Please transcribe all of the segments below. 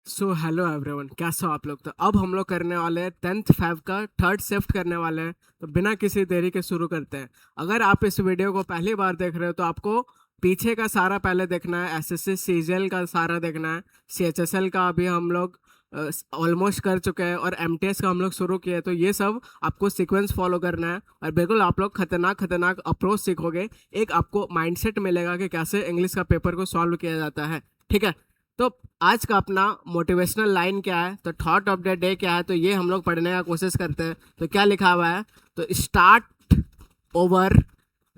So hello everyone, कैसे हो आप लोग। तो अब हम लोग करने वाले हैं 10th फैब का थर्ड शिफ्ट करने वाले हैं। तो बिना किसी देरी के शुरू करते हैं। अगर आप इस वीडियो को पहली बार देख रहे हो तो आपको पीछे का सारा पहले देखना है, एसएससी सीजीएल का सारा देखना है, सीएचएसएल का अभी हम लोग ऑलमोस्ट कर चुके हैं और एमटीएस का हम लोग शुरू किए। तो ये सब आपको सीक्वेंस फॉलो करना है और बिल्कुल आप लोग खतरनाक खतरनाक अप्रोच सीखोगे। एक आपको माइंडसेट मिलेगा कि कैसे इंग्लिश का पेपर को सॉल्व किया जाता है। ठीक है। तो आज का अपना मोटिवेशनल लाइन क्या है, तो थॉट ऑफ द डे क्या है, तो ये हम लोग पढ़ने का कोशिश करते हैं। तो क्या लिखा हुआ है, तो start over,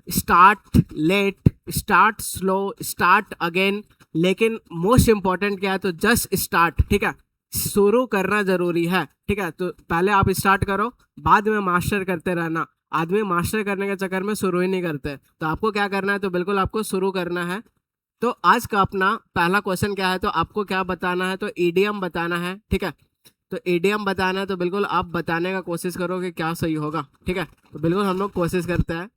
start late, start slow, start again, लेकिन मोस्ट इंपॉर्टेंट क्या है, तो जस्ट स्टार्ट। ठीक है, शुरू करना जरूरी है। ठीक है, तो पहले आप स्टार्ट करो, बाद में मास्टर करते रहना। आदमी मास्टर करने के चक्कर में शुरू ही नहीं करते। तो आपको क्या करना है, तो बिल्कुल आपको शुरू करना है। तो आज का अपना पहला क्वेश्चन क्या है, तो आपको क्या बताना है, तो ईडीएम बताना है। ठीक है, तो ईडीएम बताना है, तो बिल्कुल आप बताने का कोशिश करो कि क्या सही होगा। ठीक है, तो बिल्कुल हम लोग कोशिश करते हैं।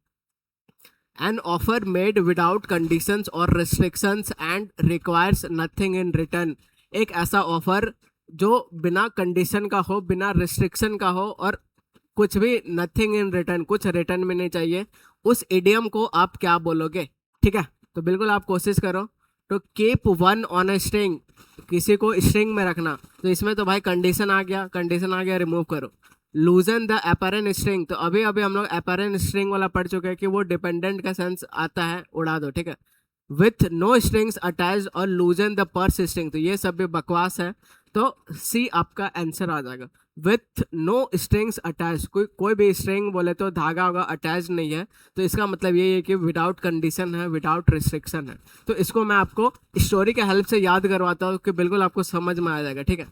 An offer made without conditions और restrictions and requires nothing in return. एक ऐसा ऑफर जो बिना कंडीशन का हो, बिना रिस्ट्रिक्शन का हो और कुछ भी नथिंग इन रिटर्न, कुछ रिटर्न में नहीं चाहिए। उस इडियम को आप क्या बोलोगे। ठीक है, तो बिल्कुल आप कोशिश करो। तो keep one on a string, किसी को स्ट्रिंग में रखना। तो इसमें तो भाई कंडीशन आ गया, कंडीशन आ गया, रिमूव करो। लूजन द अपरेंट स्ट्रिंग, तो अभी अभी हम लोग अपरेंट स्ट्रिंग वाला पढ़ चुके हैं कि वो डिपेंडेंट का सेंस आता है, उड़ा दो। ठीक है, विथ नो स्ट्रिंग्स अटैच और लूजन द पर्स स्ट्रिंग, तो ये सब भी बकवास है। तो सी आपका आंसर आ जाएगा। विथ नो स्ट्रिंग्स अटैच, कोई कोई भी स्ट्रिंग बोले तो धागा होगा, अटैच नहीं है। तो इसका मतलब ये है कि विदाउट कंडीशन है, विदाउट रिस्ट्रिक्शन है। तो इसको मैं आपको स्टोरी के हेल्प से याद करवाता हूँ कि बिल्कुल आपको समझ में आ जाएगा। ठीक है,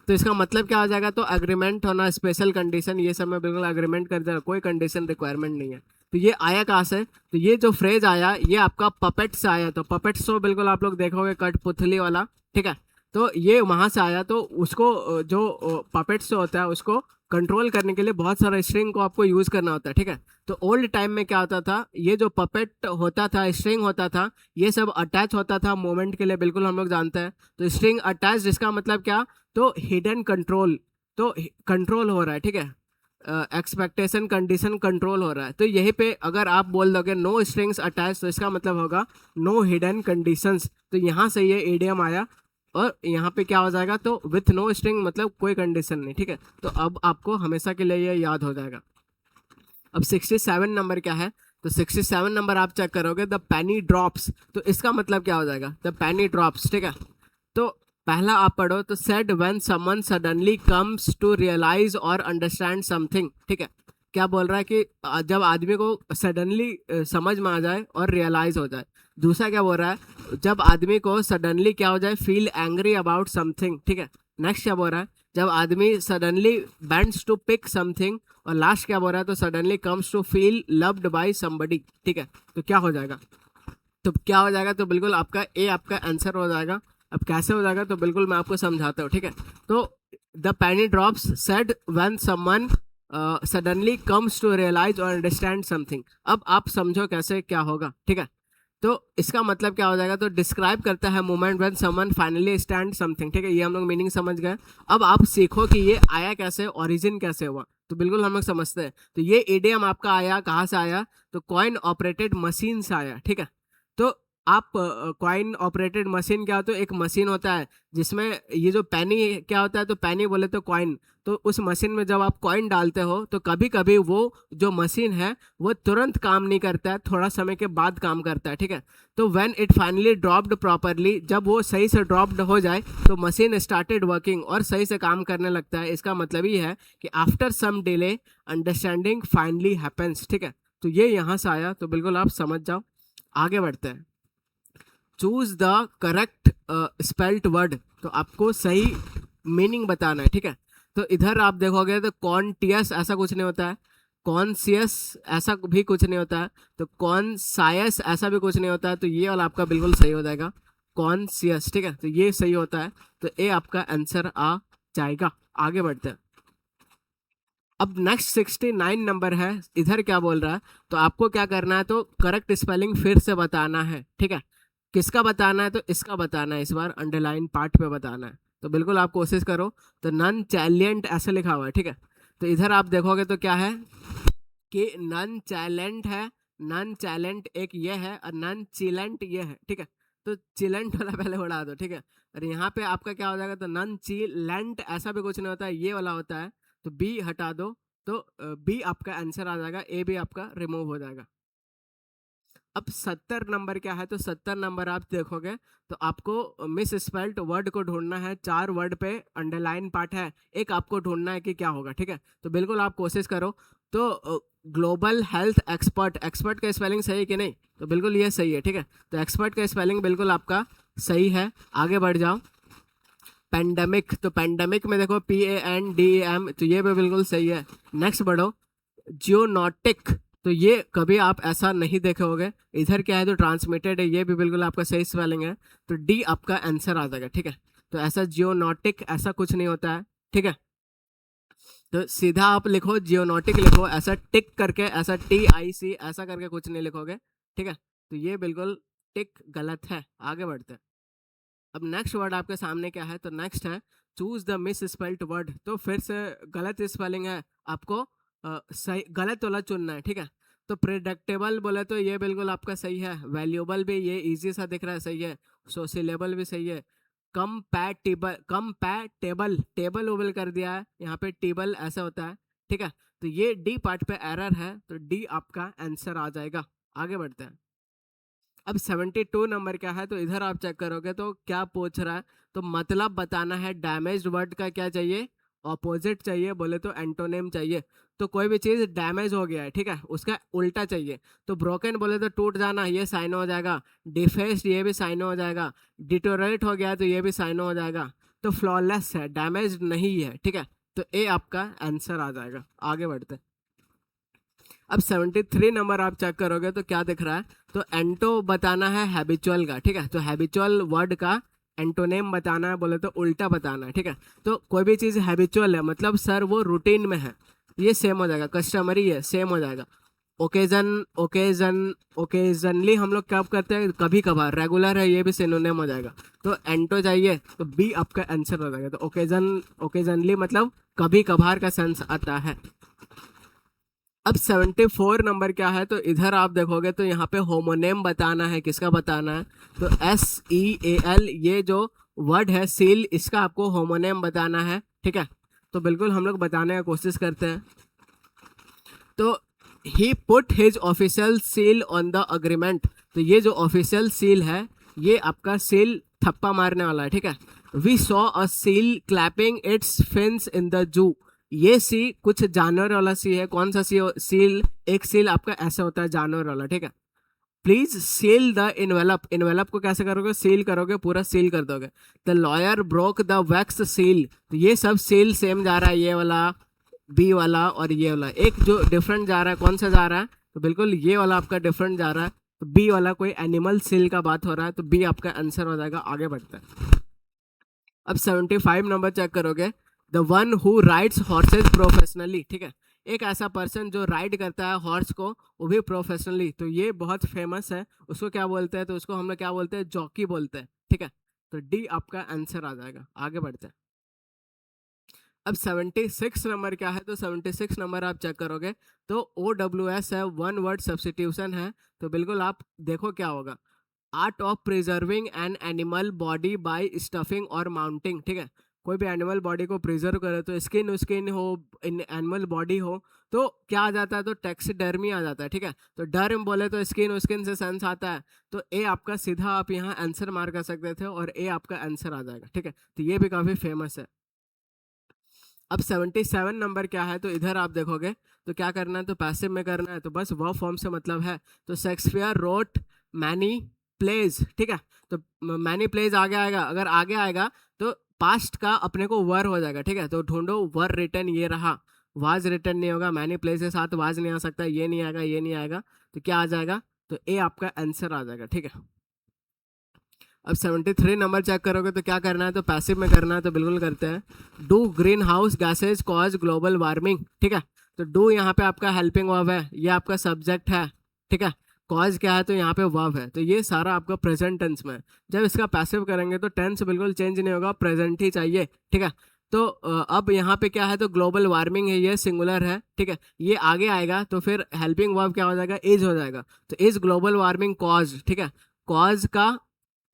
तो इसका मतलब क्या हो जाएगा, तो अग्रीमेंट होना, स्पेशल कंडीशन, ये सब मैं बिल्कुल अग्रीमेंट कर देगा, कोई कंडीशन रिक्वायरमेंट नहीं है। तो ये आया कहाँ से, तो ये जो फ्रेज आया ये आपका पपेट से आया। तो पपेट शो बिल्कुल आप लोग देखोगे, कठपुतली वाला। ठीक है, तो ये वहां से आया। तो उसको जो पपेट शो होता है उसको कंट्रोल करने के लिए बहुत सारा स्ट्रिंग को आपको यूज करना होता है। ठीक है, तो ओल्ड टाइम में क्या होता था, ये जो पपेट होता था, स्ट्रिंग होता था, ये सब अटैच होता था मोमेंट के लिए, बिल्कुल हम लोग जानते हैं। तो स्ट्रिंग अटैच, जिसका मतलब क्या, तो हिडन कंट्रोल, तो कंट्रोल हो रहा है। ठीक है, एक्सपेक्टेशन कंडीशन कंट्रोल हो रहा है। तो यहीं पे अगर आप बोल दोगे नो स्ट्रिंग्स अटैच, तो इसका मतलब होगा नो हिडन कंडीशंस। तो यहाँ से ये एडीएम आया और यहाँ पे क्या हो जाएगा, तो विथ नो स्ट्रिंग मतलब कोई कंडीशन नहीं। ठीक है, तो अब आपको हमेशा के लिए ये याद हो जाएगा। अब 67 नंबर क्या है, तो 67 नंबर आप चेक करोगे, द पेनी ड्रॉप्स। तो इसका मतलब क्या हो जाएगा, द पेनी ड्रॉप्स। ठीक है, तो पहला आप पढ़ो, तो said when someone suddenly comes to realise और अंडरस्टैंड समथिंग। ठीक है, क्या बोल रहा है कि जब आदमी को सडनली समझ में आ जाए और रियलाइज हो जाए। दूसरा क्या बोल रहा है, जब आदमी को सडनली क्या हो जाए, फील एंग्री अबाउट समथिंग। ठीक है, नेक्स्ट क्या बोल रहा है, जब आदमी suddenly bends to pick something. और लास्ट क्या बोल रहा है, तो suddenly comes to feel loved by somebody. ठीक है, तो क्या हो जाएगा, तो क्या हो जाएगा, तो बिल्कुल आपका ए आपका आंसर हो जाएगा। अब कैसे हो जाएगा, तो बिल्कुल मैं आपको समझाता हूँ। ठीक है, तो the penny drops said when someone suddenly comes to realise और अंडरस्टैंड समथिंग। अब आप समझो कैसे क्या होगा। ठीक है, तो इसका मतलब क्या हो जाएगा, तो डिस्क्राइब करता है moment when someone finally stand something. ठीक है, ये हम लोग मीनिंग समझ गए। अब आप सीखो कि ये आया कैसे, ओरिजिन कैसे हुआ। तो बिल्कुल हम लोग समझते हैं। तो ये इडियम आपका आया कहाँ से आया, तो कॉइन ऑपरेटेड मशीन से आया। ठीक है, तो आप कॉइन ऑपरेटेड मशीन क्या होता है, एक मशीन होता है जिसमें ये जो पैनी क्या होता है, तो पैनी बोले तो कॉइन। तो उस मशीन में जब आप कॉइन डालते हो तो कभी कभी वो जो मशीन है वो तुरंत काम नहीं करता है, थोड़ा समय के बाद काम करता है। ठीक है, तो when it finally dropped properly, जब वो सही से ड्रॉप्ड हो जाए तो मशीन स्टार्टेड वर्किंग और सही से काम करने लगता है। इसका मतलब ये है कि after some delay understanding finally happens. ठीक है, तो ये यहाँ से आया, तो बिल्कुल आप समझ जाओ। आगे बढ़ते हैं। Choose the correct spelt word, तो आपको सही मीनिंग बताना है। ठीक है, तो इधर आप देखोगे तो कॉन्टियस ऐसा कुछ नहीं होता है, कॉन्सियस ऐसा भी कुछ नहीं होता है, तो कॉन्सायस ऐसा भी कुछ नहीं होता है। तो ये वाला आपका बिल्कुल सही हो जाएगा, कॉन्सियस। ठीक है, तो ये सही होता है। तो ए आपका आंसर आ जाएगा। आगे बढ़ते हैं। अब नेक्स्ट 69 नंबर है, इधर क्या बोल रहा है, तो आपको क्या करना है, तो करेक्ट स्पेलिंग फिर से बताना है। ठीक है, किसका बताना है, तो इसका बताना है, इस बार अंडरलाइन पार्ट पे बताना है। तो बिल्कुल आप कोशिश करो। तो नन चैलेंट ऐसे लिखा हुआ है, ठीक है। तो इधर आप देखोगे तो क्या है कि नन चैलेंट है, नन चैलेंट एक ये है और नन चिलेंट ये है, ठीक है। तो चिलेंट वाला पहले उड़ा दो, ठीक है। और यहाँ पे आपका क्या हो जाएगा, तो नन चिलेंट ऐसा भी कुछ नहीं होता है, ये वाला होता है। तो बी हटा दो, तो बी आपका आंसर आ जाएगा, ए भी आपका रिमूव हो जाएगा। अब 70 नंबर क्या है, तो 70 नंबर आप देखोगे तो आपको मिस स्पेल्ट वर्ड को ढूंढना है। 4 वर्ड पे अंडरलाइन पार्ट है, एक आपको ढूंढना है कि क्या होगा, ठीक है। तो बिल्कुल आप कोशिश करो। तो ग्लोबल हेल्थ एक्सपर्ट, एक्सपर्ट का स्पेलिंग सही है कि नहीं, तो बिल्कुल ये सही है, ठीक है। तो एक्सपर्ट का स्पेलिंग बिल्कुल आपका सही है। आगे बढ़ जाओ। पेंडेमिक, तो पेंडेमिक में देखो PANDEM, तो ये भी बिल्कुल सही है। नेक्स्ट बढ़ो। जियोनॉटिक, तो ये कभी आप ऐसा नहीं देखे होगे। इधर क्या है, तो ट्रांसमिटेड है, ये भी बिल्कुल आपका सही स्पेलिंग है। तो डी आपका आंसर आ जाएगा, ठीक है। तो ऐसा जियोनॉटिक ऐसा कुछ नहीं होता है, ठीक है। तो सीधा आप लिखो जियोनॉटिक लिखो, ऐसा टिक करके, ऐसा TIC ऐसा करके कुछ नहीं लिखोगे, ठीक है। तो ये बिल्कुल टिक गलत है। आगे बढ़ते हैं। अब नेक्स्ट वर्ड आपके सामने क्या है, तो नेक्स्ट है choose the miss spelled word. तो फिर से गलत स्पेलिंग है, आपको सही गलत वाला चुनना है, ठीक है। तो प्रिडिक्टेबल बोले तो ये बिल्कुल आपका सही है। वैल्यूएबल भी ये इजी सा दिख रहा है, सही है। सोसिलेबल भी सही है। कंपैटिबल, कंपैटेबल टेबल ओबल कर दिया है, यहाँ पे टेबल ऐसा होता है, ठीक है। तो ये डी पार्ट पे एरर है, तो डी आपका आंसर आ जाएगा। आगे बढ़ते हैं। अब 72 नंबर क्या है, तो इधर आप चेक करोगे तो क्या पूछ रहा है, तो मतलब बताना है। डैमेज्ड वर्ड का क्या चाहिए, ऑपोजिट चाहिए, बोले तो एंटोनिम चाहिए। तो कोई भी चीज़ डैमेज हो गया है, ठीक है, उसका उल्टा चाहिए। तो ब्रोकन बोले तो टूट जाना, ये साइन हो जाएगा। डिफेस्ड, ये भी साइन हो जाएगा। डिटोरेट हो गया तो ये भी साइन हो जाएगा। तो फ्लॉलेस है, डैमेज नहीं है, ठीक है। तो ए आपका आंसर आ जाएगा। आगे बढ़ते हैं। अब 73 नंबर आप चेक करोगे तो क्या दिख रहा है, तो एंटो बताना है हैबिचुअल का, ठीक है। तो हैबिचुअल वर्ड का एंटोनेम बताना है, बोले तो उल्टा बताना है, ठीक है। तो कोई भी चीज़ हैबिचुअल है मतलब सर वो रूटीन में है, ये सेम हो जाएगा। कस्टमरी है, सेम हो जाएगा। ओकेजन, ओकेजनली हम लोग कब करते हैं, कभी कभार। रेगुलर है, ये भी सिनोनिम हो जाएगा। तो एंटो चाहिए, तो बी आपका आंसर हो जाएगा। तो ओकेजनली मतलब कभी कभार का सेंस आता है। अब 74 नंबर क्या है, तो इधर आप देखोगे तो यहाँ पे होमोनेम बताना है। किसका बताना है, तो SEAL ये जो वर्ड है सील, इसका आपको होमोनेम बताना है, ठीक है। तो बिल्कुल हम लोग बताने की कोशिश करते हैं। तो he put his official seal on the agreement, तो ये जो ऑफिशियल सील है ये आपका सील थप्पा मारने वाला है, ठीक है। We saw a seal clapping its fins in the zoo, ये सी कुछ जानवर वाला सी है। कौन सा सी, सील, एक सील आपका ऐसा होता है जानवर वाला, ठीक है। Please seal the envelope, envelope को कैसे करोगे, सील करोगे, पूरा सील कर दोगे। The lawyer broke the wax seal, तो ये सब सील सेम जा रहा है, ये वाला, बी वाला और ये वाला। एक जो डिफरेंट जा रहा है, कौन सा जा रहा है, तो बिल्कुल ये वाला आपका डिफरेंट जा रहा है। तो बी वाला कोई एनिमल सील का बात हो रहा है, तो बी आपका आंसर हो जाएगा। आगे बढ़ते हैं। अब 75 नंबर चेक करोगे। The one who rides horse's professionally, ठीक है। एक ऐसा पर्सन जो राइड करता है हॉर्स को, वो भी प्रोफेशनली, तो ये बहुत फेमस है। उसको क्या बोलते हैं, तो उसको हम लोग क्या बोलते हैं, जॉकी बोलते हैं, ठीक है। तो डी आपका आंसर आ जाएगा। आगे बढ़ते हैं। अब 76 नंबर क्या है, तो 76 नंबर आप चेक करोगे तो OWS है, वन वर्ड सब्सटीट्यूशन है। तो बिल्कुल आप देखो क्या होगा। Art of preserving an animal body by stuffing और माउंटिंग, ठीक है। कोई भी एनिमल बॉडी को प्रिजर्व करे, तो स्किन स्किन हो, इन एनिमल बॉडी हो, तो क्या आ जाता है, तो टैक्सीडर्मी आ जाता है, ठीक है। तो डर्म बोले तो स्किन स्किन से सेंस आता है। तो ए आपका सीधा आप यहाँ आंसर मार कर सकते थे और ए आपका आंसर आ जाएगा, ठीक है। तो ये भी काफ़ी फेमस है। अब 77 नंबर क्या है, तो इधर आप देखोगे तो क्या करना है, तो पैसिव में करना है। तो बस वर्ब फॉर्म से मतलब है। तो शेक्सपियर रोट मैनी प्लेज, ठीक है। तो मैनी प्लेज आगे आएगा, अगर आगे आएगा तो पास्ट का अपने को वर हो जाएगा, ठीक है। तो ढूंढो वर रिटर्न, ये रहा। वाज रिटर्न नहीं होगा, मैनी प्लेज के साथ वाज नहीं आ सकता, ये नहीं आएगा, ये नहीं आएगा। तो क्या आ जाएगा, तो ए आपका आंसर आ जाएगा, ठीक है। अब 73 नंबर चेक करोगे तो क्या करना है, तो पैसिव में करना है। तो बिल्कुल करते हैं। Do green house gases cause global warming, ठीक है। तो डू यहाँ पे आपका हेल्पिंग वर्ब है, ये आपका सब्जेक्ट है, ठीक है। कॉज क्या है, तो यहाँ पे वर्ब है, तो ये सारा आपका प्रेजेंट टेंस में है। जब इसका पैसिव करेंगे तो टेंस बिल्कुल चेंज नहीं होगा, प्रेजेंट ही चाहिए, ठीक है। तो अब यहाँ पे क्या है, तो ग्लोबल वार्मिंग है, ये सिंगुलर है, ठीक है। ये आगे आएगा तो फिर हेल्पिंग वर्ब क्या हो जाएगा, इज हो जाएगा। तो इज ग्लोबल वार्मिंग कॉज, ठीक है। कॉज का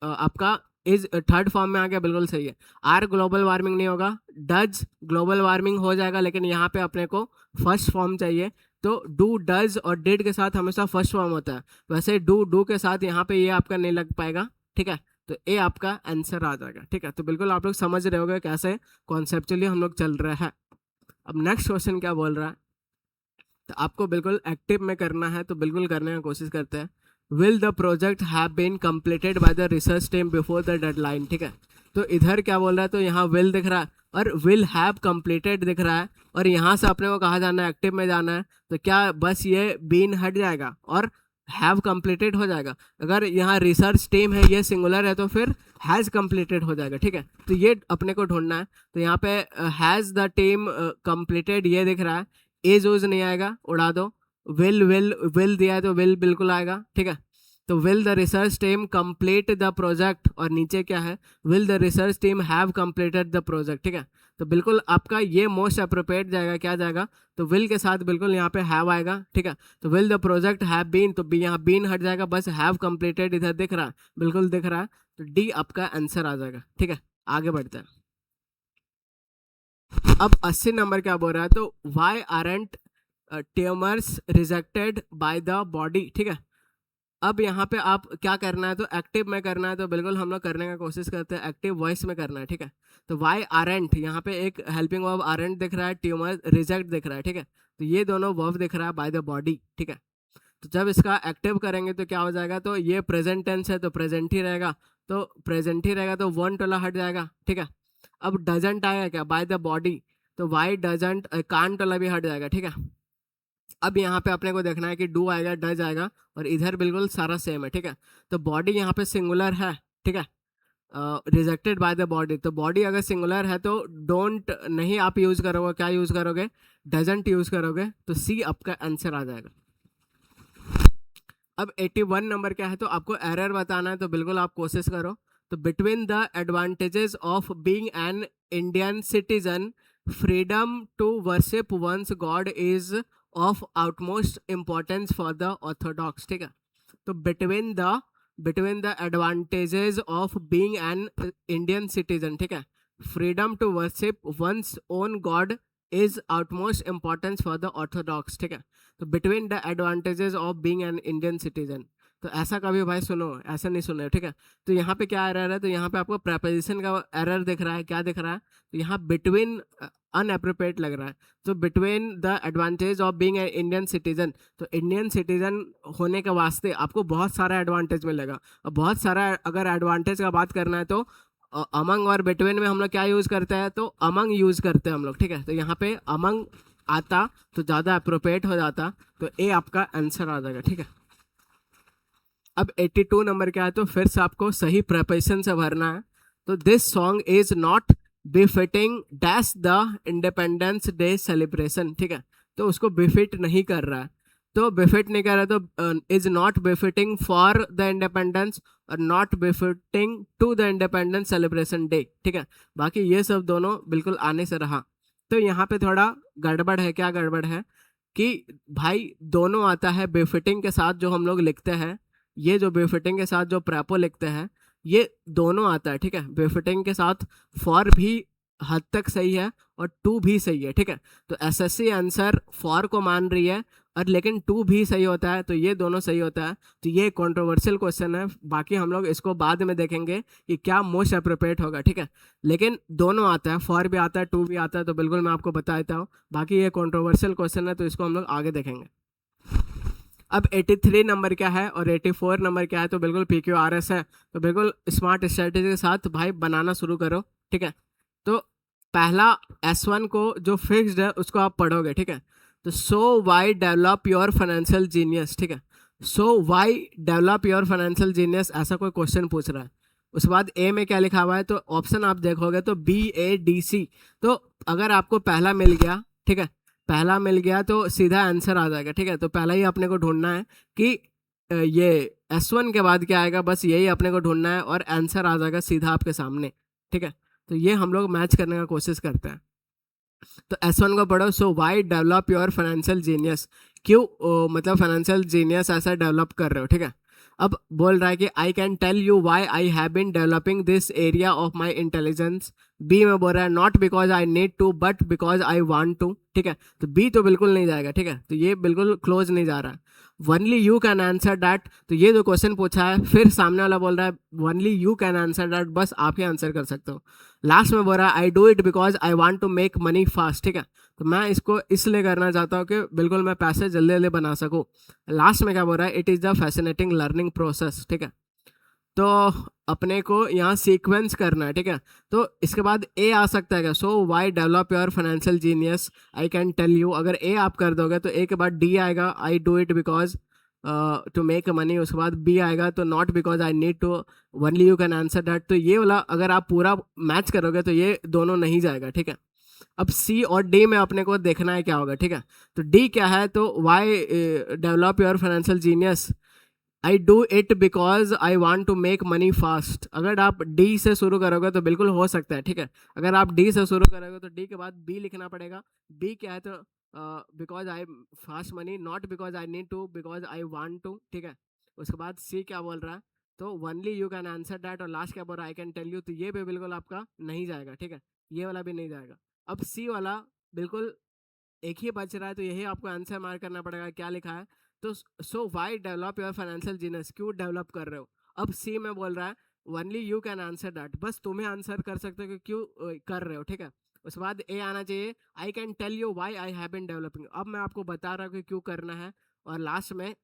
आपका इज थर्ड फॉर्म में आ गया, बिल्कुल सही है। आर ग्लोबल वार्मिंग नहीं होगा, डज ग्लोबल वार्मिंग हो जाएगा, लेकिन यहाँ पे अपने को फर्स्ट फॉर्म चाहिए। तो डू डज और डिड के साथ हमेशा फर्स्ट फॉर्म होता है, वैसे डू के साथ यहाँ पे ये आपका नहीं लग पाएगा, ठीक है। तो ए आपका आंसर आ जाएगा, ठीक है। तो बिल्कुल आप लोग समझ रहे होगे कैसे कॉन्सेप्चुअली हम लोग चल रहे हैं। अब नेक्स्ट क्वेश्चन क्या बोल रहा है, तो आपको बिल्कुल एक्टिव में करना है, तो बिल्कुल करने की कोशिश करते हैं। Will the project have been completed by the research team before the deadline, ठीक है। तो इधर क्या बोल रहा है, तो यहाँ विल दिख रहा है और विल हैव कंप्लीटेड दिख रहा है, और यहाँ से अपने को कहाँ जाना है, एक्टिव में जाना है। तो क्या बस ये बीन हट जाएगा और हैव कंप्लीटेड हो जाएगा। अगर यहाँ रिसर्च टीम है, ये सिंगुलर है, तो फिर हैज़ कंप्लीटेड हो जाएगा, ठीक है। तो ये अपने को ढूंढना है। तो यहाँ पे हैज़ द टीम कंप्लीटेड ये दिख रहा है, एज ओज नहीं आएगा, उड़ा दो। विल दिया है तो विल बिल्कुल आएगा, ठीक है। तो will the research team complete the project, और नीचे क्या है, will the research team have completed the project, ठीक है। तो बिल्कुल आपका ये मोस्ट अप्रोप्रिएट जाएगा, क्या जाएगा, तो विल के साथ बिल्कुल यहाँ पे हैव आएगा, ठीक है। तो will the project have been, तो यहाँ बीन हट जाएगा, बस हैव कंप्लीटेड इधर दिख रहा है, बिल्कुल दिख रहा है। तो डी आपका आंसर आ जाएगा, ठीक है। आगे बढ़ते हैं। अब 80 नंबर क्या बोल रहा है, तो why aren't tumours rejected by the body, ठीक है। अब यहाँ पे आप क्या करना है, तो एक्टिव में करना है, तो बिल्कुल हम लोग करने का कोशिश करते हैं, एक्टिव वॉइस में करना है, ठीक है। तो वाई आरंट, यहाँ पे एक हेल्पिंग वर्ब आरंट दिख रहा है, ट्यूमर रिजेक्ट दिख रहा है, ठीक है। तो ये दोनों वर्ब दिख रहा है बाय द बॉडी, ठीक है। तो जब इसका एक्टिव करेंगे तो क्या हो जाएगा, तो ये प्रेजेंट टेंस है तो प्रेजेंट ही रहेगा, तो प्रेजेंट ही रहेगा, तो वन टोला हट जाएगा, ठीक है। अब डजंट आएगा क्या, बाय द बॉडी, तो वाई डजंट कान टोला भी हट जाएगा, ठीक है। अब यहाँ पे अपने को देखना है कि डू आएगा, डज आएगा, और इधर बिल्कुल सारा सेम है, ठीक है। तो बॉडी यहाँ पे सिंगुलर है, ठीक है, रिजेक्टेड बाय द बॉडी। तो बॉडी अगर सिंगुलर है तो डोंट नहीं आप यूज करोगे, क्या यूज करोगे, डजंट यूज करोगे। तो सी आपका आंसर आ जाएगा। अब 81 नंबर क्या है, तो आपको एरर बताना है, तो बिल्कुल आप कोशिश करो। तो between the advantages of being an Indian citizen, freedom to worship one's god is of outmost importance for the orthodox, ठीक है। तो between the advantages of being an Indian citizen, ठीक है, freedom to worship one's own god is outmost importance for the orthodox, ठीक है। तो between the advantages of being an Indian citizen, तो ऐसा कभी भाई सुनो, ऐसा नहीं सुनो, ठीक है। तो यहाँ पे क्या एरर है, तो यहाँ पे आपको प्रेपोजिशन का एरर दिख रहा है, क्या दिख रहा है, तो यहाँ बिटवीन अनएप्रोप्रिएट लग रहा है। तो between the advantage of being an Indian citizen, तो इंडियन सिटीजन होने के वास्ते आपको बहुत सारा एडवांटेज मिलेगा, और बहुत सारा अगर एडवांटेज का बात करना है तो अमंग और बिटवीन में हम लोग क्या यूज़ करते हैं, तो अमंग यूज़ करते हैं हम लोग, ठीक है। तो यहाँ पे अमंग आता तो ज़्यादा अप्रोप्रिएट हो जाता, तो ए आपका आंसर आ जाएगा, ठीक है। अब 82 नंबर क्या है, तो फिर से आपको सही प्रेपोजिशन से भरना है। तो this song is not befitting dash the independence day celebration, ठीक है। तो उसको बिफिट नहीं कर रहा है, तो बिफिट नहीं कर रहा है, तो is not befitting for the independence और not befitting to the independence celebration day, ठीक है। बाकी ये सब दोनों बिल्कुल आने से रहा। तो यहाँ पे थोड़ा गड़बड़ है, क्या गड़बड़ है कि भाई दोनों आता है बिफिटिंग के साथ, जो हम लोग लिखते हैं, ये जो बिफिटिंग के साथ जो प्रेपो लिखते हैं, ये दोनों आता है, ठीक है। बिफिटिंग के साथ फॉर भी हद तक सही है और टू भी सही है, ठीक है। तो एसएससी आंसर फॉर को मान रही है, और लेकिन टू भी सही होता है, तो ये दोनों सही होता है। तो ये कंट्रोवर्शियल क्वेश्चन है, बाकी हम लोग इसको बाद में देखेंगे कि क्या मोस्ट अप्रोप्रिएट होगा, ठीक है। लेकिन दोनों आता है, फॉर भी आता है, टू भी आता है, तो बिल्कुल मैं आपको बता देता हूँ। बाकी ये कंट्रोवर्शियल क्वेश्चन है, तो इसको हम लोग आगे देखेंगे। अब 83 नंबर क्या है और 84 नंबर क्या है, तो बिल्कुल PQRS है, तो बिल्कुल स्मार्ट स्ट्रेटेजी के साथ भाई बनाना शुरू करो, ठीक है। तो पहला S1 को जो फिक्स्ड है उसको आप पढ़ोगे, ठीक है। तो so why develop your financial genius, ठीक है। So why develop your financial genius, ऐसा कोई क्वेश्चन पूछ रहा है। उसके बाद ए में क्या लिखा हुआ है, तो ऑप्शन आप देखोगे तो BADC। तो अगर आपको पहला मिल गया, ठीक है, पहला मिल गया तो सीधा आंसर आ जाएगा, ठीक है। तो पहला ही अपने को ढूंढना है कि ये S1 के बाद क्या आएगा, बस यही अपने को ढूंढना है और आंसर आ जाएगा सीधा आपके सामने। ठीक है, तो ये हम लोग मैच करने का कोशिश करते हैं। तो S1 को पढ़ो। So why develop your financial genius, क्यों मतलब फाइनेंशियल जीनियस ऐसा डेवलप कर रहे हो। ठीक है, अब बोल रहा है कि I can tell you why I have been developing this area of my intelligence. B में बोल रहा है not because I need to but because I want to. ठीक है, तो बी तो बिल्कुल नहीं जाएगा। ठीक है, तो ये बिल्कुल क्लोज नहीं जा रहा है। Only you can answer that, तो ये जो क्वेश्चन पूछा है फिर सामने वाला बोल रहा है only you can answer that, बस आप ही आंसर कर सकते हो। लास्ट में बोल रहा है I do it because I want to make money fast. ठीक है, तो मैं इसको इसलिए करना चाहता हूँ कि बिल्कुल मैं पैसे जल्दी जल्दी बना सकूँ। लास्ट में क्या बोल रहा है, it is the fascinating learning process. ठीक है, तो अपने को यहाँ सीक्वेंस करना है। ठीक है, तो इसके बाद ए आ सकता है क्या, so why develop your financial genius, I can tell you. अगर ए आप कर दोगे तो ए के बाद डी आएगा, I do it because to make money. उसके बाद बी आएगा तो not because I need to, only you can answer that. तो ये वाला अगर आप पूरा मैच करोगे तो ये दोनों नहीं जाएगा। ठीक है, अब सी और डी में अपने को देखना है क्या होगा। ठीक है, तो डी क्या है, तो why develop your financial genius, I do it because I want to make money fast. अगर आप डी से शुरू करोगे तो बिल्कुल हो सकता है। ठीक है, अगर आप डी से शुरू करोगे तो डी के बाद बी लिखना पड़ेगा। बी क्या है, तो because I fast money, not because I need to, because I want to. ठीक है, उसके बाद सी क्या बोल रहा है, तो only you can answer that, और लास्ट क्या बोल रहा है, आई कैन टेल यू। तो ये भी बिल्कुल आपका नहीं जाएगा। ठीक है, ये वाला भी नहीं जाएगा। अब सी वाला बिल्कुल एक ही बच रहा है, तो यही आपको आंसर मार्क करना पड़ेगा क्या लिखा है। तो so why develop your financial genius, क्यों डेवलप कर रहे हो। अब सी में बोल रहा है only you can answer that, बस तुम्हें आंसर कर सकते हो कि क्यों कर रहे हो। ठीक है, उसके बाद ए आना चाहिए, I can tell you why I have been developing, अब मैं आपको बता रहा हूँ कि क्यों करना है। और लास्ट में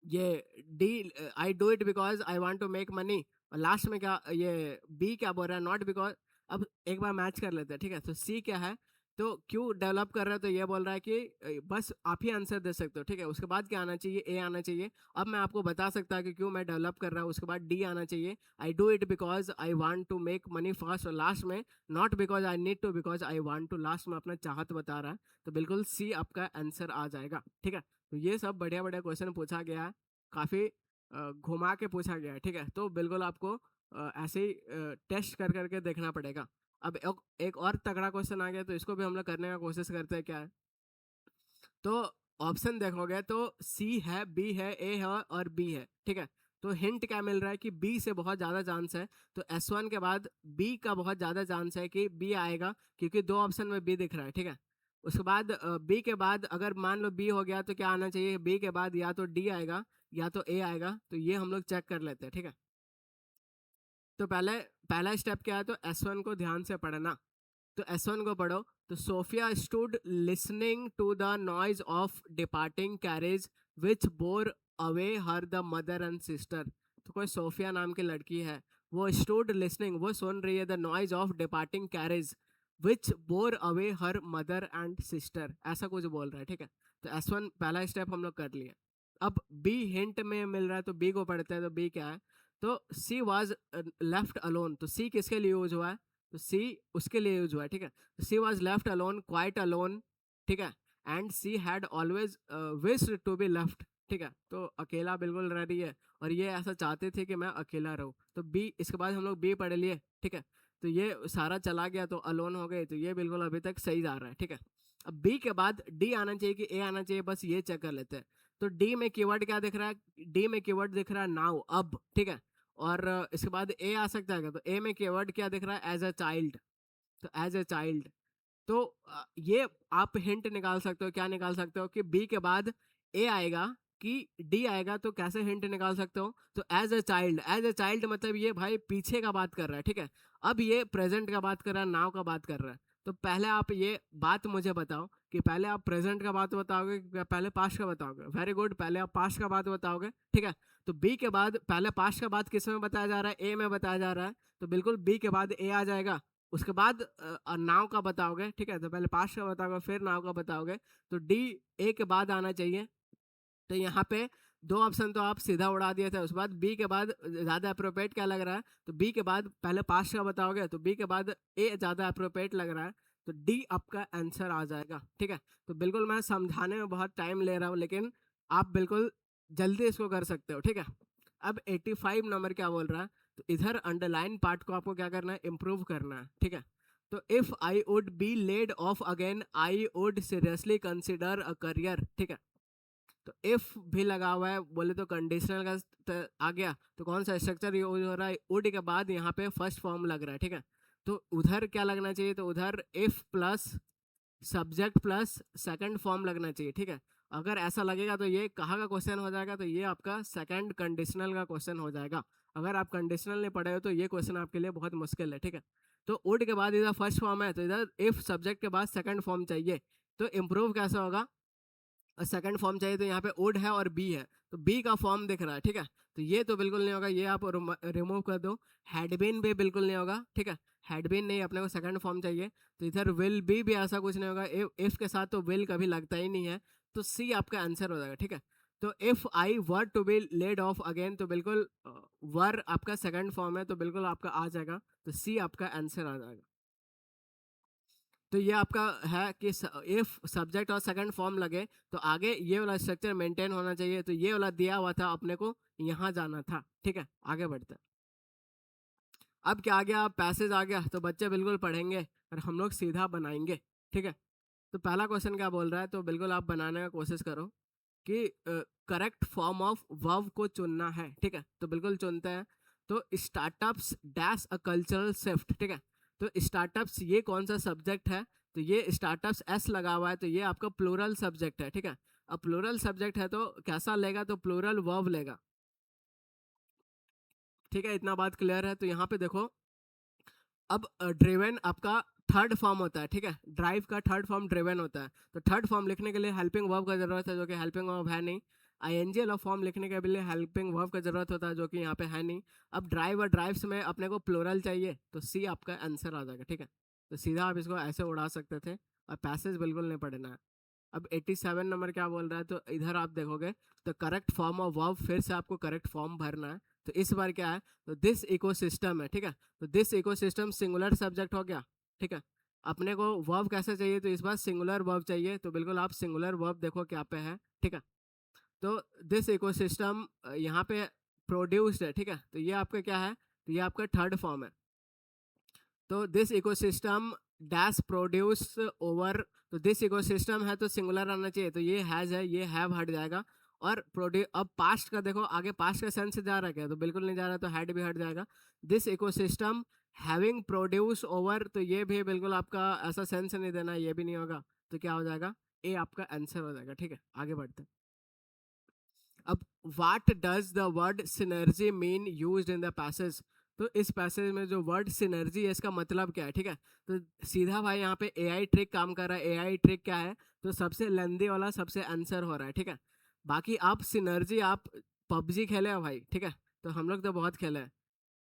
ये D, I do it because I want to make money. और लास्ट में क्या, ये बी क्या बोल रहा है, नॉट बिकॉज। अब एक बार मैच कर लेते हैं। ठीक है, तो सी क्या है, तो क्यों डेवलप कर रहा है, तो ये बोल रहा है कि बस आप ही आंसर दे सकते हो। ठीक है, उसके बाद क्या आना चाहिए, ए आना चाहिए। अब मैं आपको बता सकता हूँ कि क्यों मैं डेवलप कर रहा हूँ। उसके बाद डी आना चाहिए, I do it because I want to make money fast. और लास्ट में not because I need to, because I want to. Last में अपना चाहत बता रहा है, तो बिल्कुल सी आपका आंसर आ जाएगा। ठीक है, तो ये सब बढ़िया बढ़िया क्वेश्चन पूछा गया है, काफ़ी घुमा के पूछा गया है। ठीक है, तो बिल्कुल आपको ऐसे ही टेस्ट कर करके देखना पड़ेगा। अब एक और तगड़ा क्वेश्चन आ गया, तो इसको भी हम लोग करने का कोशिश करते हैं क्या है। तो ऑप्शन देखोगे तो सी है, बी है, ए है और बी है। ठीक है, तो हिंट क्या मिल रहा है कि बी से बहुत ज़्यादा चांस है, तो S1 के बाद बी का बहुत ज़्यादा चांस है कि बी आएगा, क्योंकि दो ऑप्शन में बी दिख रहा है। ठीक है, उसके बाद बी के बाद अगर मान लो बी हो गया तो क्या आना चाहिए, बी के बाद या तो डी आएगा या तो ए आएगा, तो ये हम लोग चेक कर लेते हैं। ठीक है, तो पहला स्टेप क्या है, तो S1 को ध्यान से पढ़ना। तो S1 को पढ़ो। तो Sophia stood listening to the noise of departing carriage which bore away her the mother and sister. तो कोई सोफिया नाम की लड़की है, वो स्टूड लिसनिंग, वो सुन रही है the noise of departing carriage which bore away her mother and sister, ऐसा कुछ बोल रहा है। ठीक है, तो S1 पहला स्टेप हम लोग कर लिए। अब बी हिंट में मिल रहा है, तो बी को पढ़ते हैं। तो बी क्या है, तो सी वॉज लेफ्ट अलोन। तो सी किसके लिए यूज हुआ है, तो सी उसके लिए यूज हुआ है। ठीक है, she was left alone, quite alone. ठीक है, and she had always wished to be left. ठीक है, तो अकेला बिल्कुल रह रही है, और ये ऐसा चाहते थे कि मैं अकेला रहूं। तो बी, इसके बाद हम लोग बी पढ़ लिए। ठीक है, तो ये सारा चला गया तो अलोन हो गए, तो ये बिल्कुल अभी तक सही जा रहा है। ठीक है, अब बी के बाद डी आना चाहिए कि ए आना चाहिए, बस ये चेक कर लेते हैं। तो डी में कीवर्ड क्या दिख रहा है, डी में कीवर्ड दिख रहा है नाउ, अब। ठीक है, और इसके बाद ए आ सकता है क्या, तो ए में कीवर्ड क्या दिख रहा है, एज अ चाइल्ड। तो एज ए चाइल्ड, तो ये आप हिंट निकाल सकते हो, क्या निकाल सकते हो कि बी के बाद ए आएगा कि डी आएगा, तो कैसे हिंट निकाल सकते हो, तो as a child. As a child मतलब ये भाई पीछे का बात कर रहा है। ठीक है, अब ये प्रेजेंट का बात कर रहा है, नाव का बात कर रहा है। तो पहले आप ये बात मुझे बताओ कि पहले आप प्रेजेंट का बात बताओगे कि पहले पास्ट का बताओगे। वेरी गुड, पहले आप पास्ट का बात बताओगे। ठीक है, तो बी के बाद पहले पास्ट का बात किस में बताया जा रहा है, ए में बताया जा रहा है, तो बिल्कुल बी के बाद ए आ जाएगा। उसके बाद नाव का बताओगे। ठीक है, तो पहले पास्ट का बताओगे फिर नाव का बताओगे, तो डी ए के बाद आना चाहिए। तो यहाँ पे दो ऑप्शन तो आप सीधा उड़ा दिए थे। उसके बाद बी के बाद ज़्यादा अप्रोप्रिएट क्या लग रहा है, तो बी के बाद पहले पास्ट का बताओगे, तो बी के बाद ए ज़्यादा अप्रोप्रिएट लग रहा है, तो डी आपका आंसर आ जाएगा। ठीक है, तो बिल्कुल मैं समझाने में बहुत टाइम ले रहा हूँ, लेकिन आप बिल्कुल जल्दी इसको कर सकते हो, ठीक है। अब 85 नंबर क्या बोल रहा है, तो इधर अंडरलाइन पार्ट को आपको क्या करना है, इम्प्रूव करना है, ठीक है। तो if I would be laid off again I would seriously consider a career, ठीक है। तो इफ भी लगा हुआ है, बोले तो कंडीशनल का आ गया, तो कौन सा स्ट्रक्चर यूज हो रहा है, वुड के बाद यहाँ पे फर्स्ट फॉर्म लग रहा है, ठीक है। तो उधर क्या लगना चाहिए, तो उधर if plus subject plus second form लगना चाहिए, ठीक है। अगर ऐसा लगेगा तो ये कहाँ का क्वेश्चन हो जाएगा, तो ये आपका सेकंड कंडीशनल का क्वेश्चन हो जाएगा। अगर आप कंडीशनल नहीं पढ़े हो तो ये क्वेश्चन आपके लिए बहुत मुश्किल है, ठीक है। तो वुड के बाद इधर फर्स्ट फॉर्म है, तो इधर इफ सब्जेक्ट के बाद सेकंड फॉर्म चाहिए, तो इम्प्रूव कैसे होगा, और सेकंड फॉर्म चाहिए, तो यहाँ पे वुड है और बी है, तो बी का फॉर्म दिख रहा है, ठीक है। तो ये तो बिल्कुल नहीं होगा, ये आप रिमूव कर दो। हैडबीन भी बिल्कुल नहीं होगा, ठीक है। हैडबीन नहीं, अपने को सेकंड फॉर्म चाहिए। तो इधर विल भी ऐसा कुछ नहीं होगा, इफ के साथ तो विल कभी लगता ही नहीं है। तो सी आपका आंसर हो जाएगा, ठीक है। तो if I were to be laid off again, तो बिल्कुल वर आपका सेकंड फॉर्म है, तो बिल्कुल आपका आ जाएगा, तो सी आपका आंसर आ जाएगा। तो ये आपका है कि इफ सब्जेक्ट और सेकंड फॉर्म लगे तो आगे ये वाला स्ट्रक्चर मेंटेन होना चाहिए, तो ये वाला दिया हुआ था अपने को, यहाँ जाना था, ठीक है। आगे बढ़ते हैं। अब क्या आ गया, पैसेज आ गया, तो बच्चे बिल्कुल पढ़ेंगे और हम लोग सीधा बनाएंगे, ठीक है। तो पहला क्वेश्चन क्या बोल रहा है, तो बिल्कुल आप बनाने का कोशिश करो कि करेक्ट फॉर्म ऑफ वर्ब को चुनना है, ठीक है। तो बिल्कुल चुनते हैं। तो startups dash a cultural shift, ठीक है। तो स्टार्टअप्स ये कौन सा सब्जेक्ट है, तो ये स्टार्टअप्स एस लगा हुआ है, तो ये आपका प्लूरल सब्जेक्ट है, ठीक है। अब प्लूरल सब्जेक्ट है तो कैसा लेगा, तो प्लूरल वर्ब लेगा, ठीक है। इतना बात क्लियर है। तो यहाँ पे देखो, अब ड्रिवन आपका थर्ड फॉर्म होता है, ठीक है। ड्राइव का थर्ड फॉर्म ड्रिवन होता है, तो थर्ड फॉर्म लिखने के लिए हेल्पिंग वर्ब का जरूरत है, जो कि हेल्पिंग वर्ब है नहीं। आईएनजी वाला फॉर्म लिखने के लिए हेल्पिंग वर्ब का जरूरत होता है, जो कि यहाँ पे है नहीं। अब ड्राइव और ड्राइव्स में अपने को प्लूरल चाहिए, तो सी आपका आंसर आ जाएगा, ठीक है। तो सीधा आप इसको ऐसे उड़ा सकते थे, और पैसेज बिल्कुल नहीं पढ़ना है। अब 87 नंबर क्या बोल रहा है, तो इधर आप देखोगे, तो करेक्ट फॉर्म ऑफ वर्ब, फिर से आपको करेक्ट फॉर्म भरना है। तो इस बार क्या है, तो दिस इकोसिस्टम है, ठीक है। तो दिस इकोसिस्टम सिंगुलर सब्जेक्ट हो गया, ठीक है। अपने को वर्ब कैसे चाहिए, तो इस बार सिंगुलर वर्ब चाहिए, तो बिल्कुल आप सिंगुलर वर्ब देखो क्या पे है, ठीक है। तो दिस इकोसिस्टम यहाँ पे प्रोड्यूस्ड है, ठीक है। तो ये आपका क्या है, तो ये आपका थर्ड फॉर्म है। तो this ecosystem dash produce over, तो दिस इकोसिस्टम है तो सिंगुलर आना चाहिए, तो ये हैज है, ये हैव हट जाएगा। और प्रोड्यू, अब पास्ट का देखो, आगे पास्ट का सेंस जा रहा है क्या, तो बिल्कुल नहीं जा रहा, तो हैड भी हट जाएगा। This ecosystem having produce over, तो ये भी बिल्कुल आपका ऐसा सेंस नहीं देना, ये भी नहीं होगा। तो क्या हो जाएगा, ए आपका आंसर हो जाएगा, ठीक है। आगे बढ़ते हैं। अब what does the word synergy mean use in the passage, तो इस पैसेज में जो वर्ड सिनर्जी है इसका मतलब क्या है, ठीक है। तो सीधा भाई यहाँ पे एआई ट्रिक काम कर रहा है। एआई ट्रिक क्या है, तो सबसे लेंदी वाला सबसे आंसर हो रहा है, ठीक है। बाकी आप सिनर्जी, आप पबजी खेले हो भाई, ठीक है। तो हम लोग तो बहुत खेले हैं।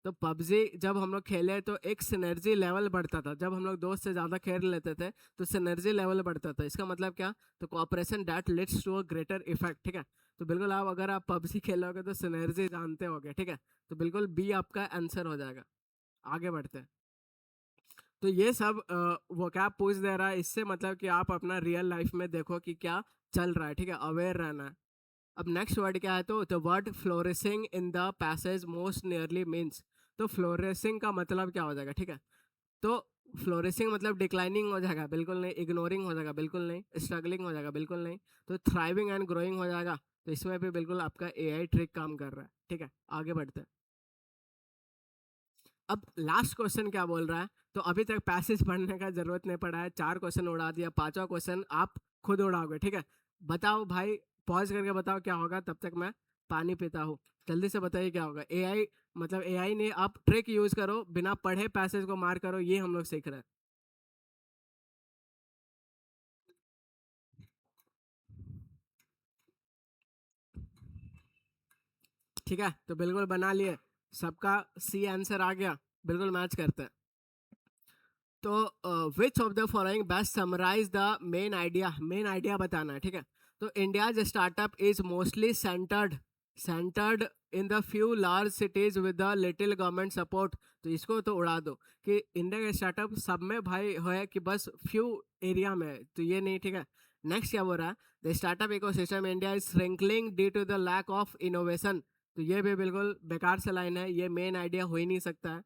तो पबजी जब हम लोग खेले तो एक सिनर्जी लेवल बढ़ता था, जब हम लोग दोस्त से ज़्यादा खेल लेते थे तो सिनर्जी लेवल बढ़ता था। इसका मतलब क्या, तो cooperation that leads to a greater effect, ठीक है। तो बिल्कुल आप, अगर आप पबजी खेलोगे तो सिनर्जी जानते होगे, ठीक है। तो बिल्कुल बी आपका आंसर हो जाएगा। आगे बढ़ते हैं। तो ये सब वो क्या पूछ दे रहा है, इससे मतलब कि आप अपना रियल लाइफ में देखो कि क्या चल रहा है, ठीक है। अवेयर रहना है। अब नेक्स्ट वर्ड क्या है, तो the word flourishing in the passage most nearly means, तो फ्लोरिसिंग का मतलब क्या हो जाएगा, ठीक है। तो फ्लोरिसिंग मतलब डिक्लाइनिंग हो जाएगा, बिल्कुल नहीं। इग्नोरिंग हो जाएगा, बिल्कुल नहीं। स्ट्रगलिंग हो जाएगा, बिल्कुल नहीं। तो थ्राइविंग एंड ग्रोइंग हो जाएगा। तो इसमें भी बिल्कुल आपका एआई ट्रिक काम कर रहा है, ठीक है। आगे बढ़ते हैं। अब लास्ट क्वेश्चन क्या बोल रहा है, तो अभी तक पैसेज पढ़ने का जरूरत नहीं पड़ा है, चार क्वेश्चन उड़ा दिया, पांचवा क्वेश्चन आप खुद उड़ाओगे, ठीक है। बताओ भाई, पॉज करके बताओ क्या होगा, तब तक मैं पानी पीता हूँ। जल्दी से बताइए क्या होगा। एआई, मतलब एआई ने, आप ट्रिक यूज करो, बिना पढ़े पैसेज को मार करो, ये हम लोग सीख रहे हैं। ठीक है, तो बिल्कुल बना लिए, सबका सी आंसर आ गया, बिल्कुल मैच करते हैं। तो which of the following best summarise the main idea बताना है, ठीक है। तो India's startup is mostly centred in the few large cities with the little government support, तो इसको तो उड़ा दो कि इंडिया का स्टार्टअप सब में भाई है कि बस फ्यू एरिया में है, तो ये नहीं, ठीक है। नेक्स्ट क्या बोल रहा है, the startup ecosystem India is shrinking due to the lack of innovation. तो ये भी बिल्कुल बेकार से लाइन है, ये मेन आइडिया हो ही नहीं सकता है।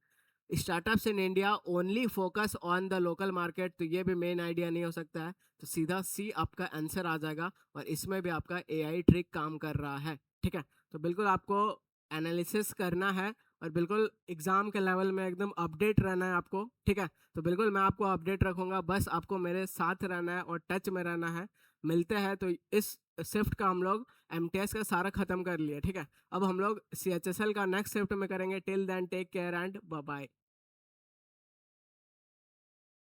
Startups in India only focus on the local market, तो ये भी मेन आइडिया नहीं हो सकता है। तो सीधा सी आपका आंसर आ जाएगा, और इसमें भी आपका एआई ट्रिक काम कर रहा है। ठीक है, तो बिल्कुल आपको एनालिसिस करना है, और बिल्कुल एग्जाम के लेवल में एकदम अपडेट रहना है आपको। ठीक है, तो बिल्कुल मैं आपको अपडेट रखूंगा, बस आपको मेरे साथ रहना है और टच में रहना है। मिलते हैं, तो इस शिफ्ट का हम लोग एमटीएस का सारा खत्म कर लिया। ठीक है, अब हम लोग सीएचएसएल का नेक्स्ट शिफ्ट में करेंगे। Till then take care and bye bye.